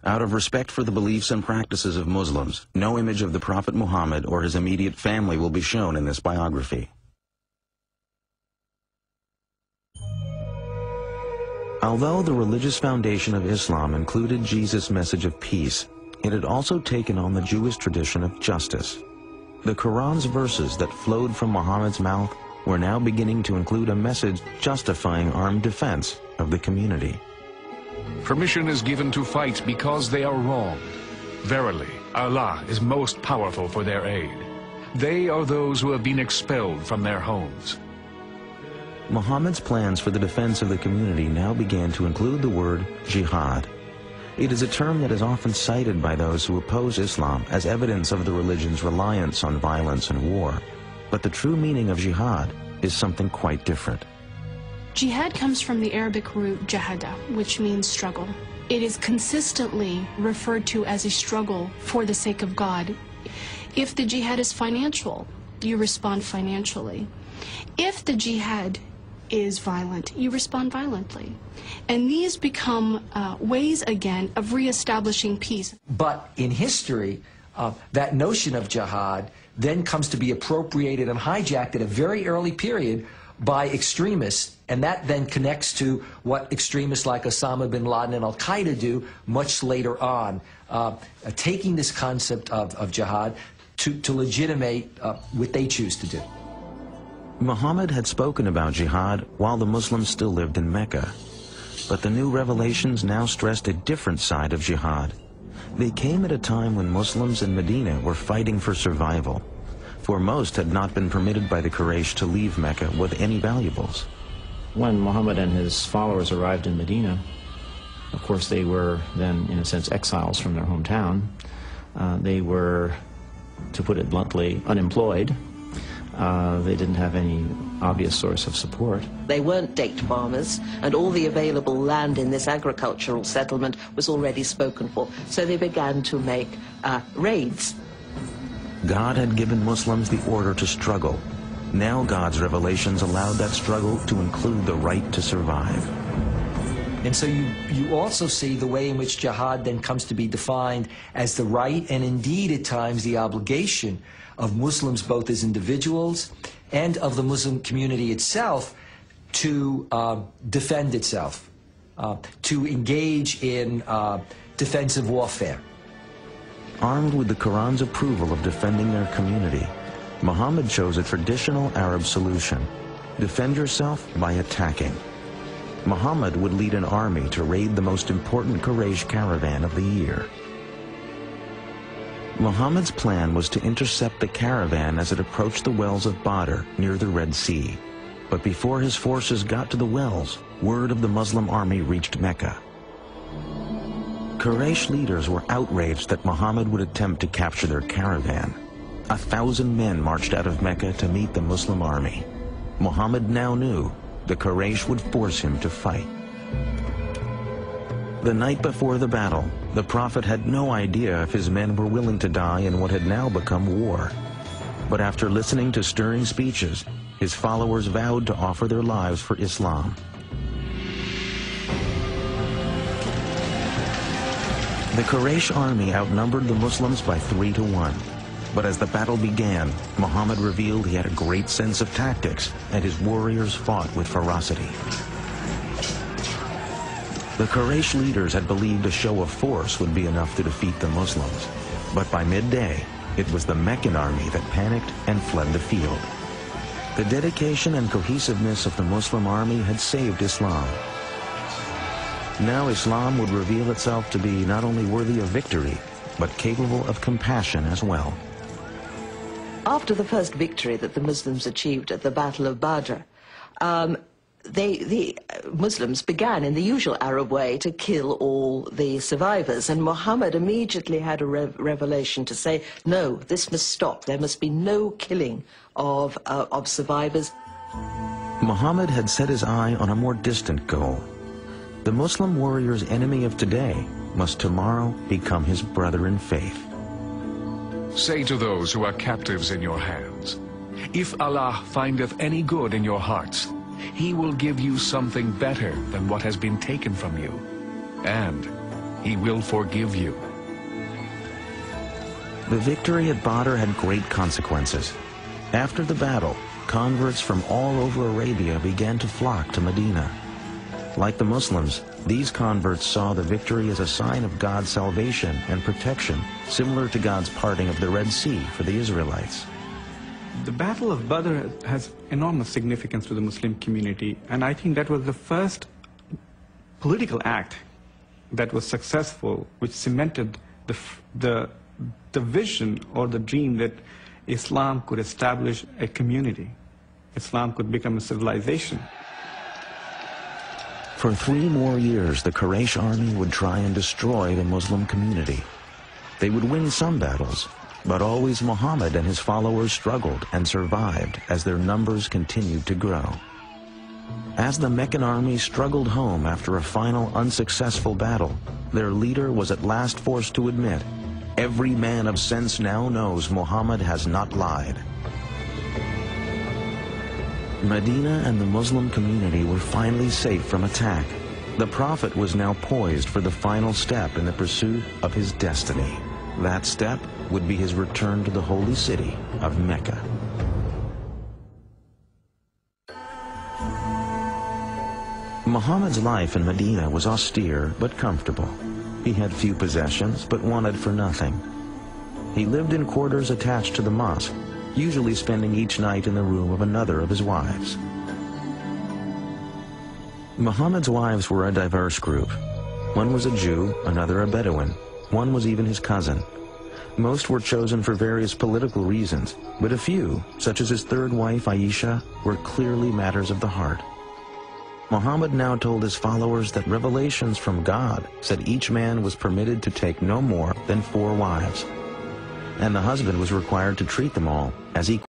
Out of respect for the beliefs and practices of Muslims, no image of the Prophet Muhammad or his immediate family will be shown in this biography. Although the religious foundation of Islam included Jesus' message of peace, it had also taken on the Jewish tradition of justice. The Qur'an's verses that flowed from Muhammad's mouth were now beginning to include a message justifying armed defense of the community. Permission is given to fight because they are wronged. Verily, Allah is most powerful for their aid. They are those who have been expelled from their homes. Muhammad's plans for the defense of the community now began to include the word jihad. It is a term that is often cited by those who oppose Islam as evidence of the religion's reliance on violence and war. But the true meaning of jihad is something quite different. Jihad comes from the Arabic root jahada, which means struggle. It is consistently referred to as a struggle for the sake of God. If the jihad is financial, you respond financially. If the jihad is violent, you respond violently. And these become ways, again, of reestablishing peace. But in history, that notion of jihad then comes to be appropriated and hijacked at a very early period by extremists, and that then connects to what extremists like Osama bin Laden and Al-Qaeda do much later on, taking this concept of jihad to legitimate what they choose to do. Muhammad had spoken about jihad while the Muslims still lived in Mecca. But the new revelations now stressed a different side of jihad. They came at a time when Muslims in Medina were fighting for survival, for most had not been permitted by the Quraysh to leave Mecca with any valuables. When Muhammad and his followers arrived in Medina, of course they were then, in a sense, exiles from their hometown. They were, to put it bluntly, unemployed. They didn't have any obvious source of support. They weren't date farmers, and all the available land in this agricultural settlement was already spoken for, so they began to make raids. God had given Muslims the order to struggle. Now God's revelations allowed that struggle to include the right to survive. And so you also see the way in which jihad then comes to be defined as the right, and indeed at times the obligation, of Muslims both as individuals and of the Muslim community itself to defend itself, to engage in defensive warfare. Armed with the Qur'an's approval of defending their community, Muhammad chose a traditional Arab solution: defend yourself by attacking. Muhammad would lead an army to raid the most important Quraysh caravan of the year. Muhammad's plan was to intercept the caravan as it approached the wells of Badr near the Red Sea. But before his forces got to the wells, word of the Muslim army reached Mecca. Quraysh leaders were outraged that Muhammad would attempt to capture their caravan. 1,000 men marched out of Mecca to meet the Muslim army. Muhammad now knew the Quraysh would force him to fight. The night before the battle, the Prophet had no idea if his men were willing to die in what had now become war. But after listening to stirring speeches, his followers vowed to offer their lives for Islam. The Quraysh army outnumbered the Muslims by 3 to 1. But as the battle began, Muhammad revealed he had a great sense of tactics, and his warriors fought with ferocity. The Quraysh leaders had believed a show of force would be enough to defeat the Muslims. But by midday, it was the Meccan army that panicked and fled the field. The dedication and cohesiveness of the Muslim army had saved Islam. Now Islam would reveal itself to be not only worthy of victory, but capable of compassion as well. After the first victory that the Muslims achieved at the Battle of Badr, the Muslims began in the usual Arab way to kill all the survivors, and Muhammad immediately had a revelation to say, no, this must stop. There must be no killing of survivors. Muhammad had set his eye on a more distant goal. The Muslim warrior's enemy of today must tomorrow become his brother in faith. Say to those who are captives in your hands, if Allah findeth any good in your hearts, He will give you something better than what has been taken from you. And He will forgive you. The victory at Badr had great consequences. After the battle, converts from all over Arabia began to flock to Medina. Like the Muslims, these converts saw the victory as a sign of God's salvation and protection, similar to God's parting of the Red Sea for the Israelites. The Battle of Badr has enormous significance to the Muslim community, and I think that was the first political act that was successful, which cemented the vision or the dream that Islam could establish a community. Islam could become a civilization. For 3 more years, the Quraysh army would try and destroy the Muslim community. They would win some battles, but always Muhammad and his followers struggled and survived as their numbers continued to grow. As the Meccan army struggled home after a final unsuccessful battle, their leader was at last forced to admit, "Every man of sense now knows Muhammad has not lied." Medina and the Muslim community were finally safe from attack. The Prophet was now poised for the final step in the pursuit of his destiny. That step would be his return to the holy city of Mecca. Muhammad's life in Medina was austere but comfortable. He had few possessions but wanted for nothing. He lived in quarters attached to the mosque, usually spending each night in the room of another of his wives. Muhammad's wives were a diverse group. One was a Jew, another a Bedouin. One was even his cousin. Most were chosen for various political reasons, but a few, such as his third wife Aisha, were clearly matters of the heart. Muhammad now told his followers that revelations from God said each man was permitted to take no more than 4 wives, and the husband was required to treat them all as equal.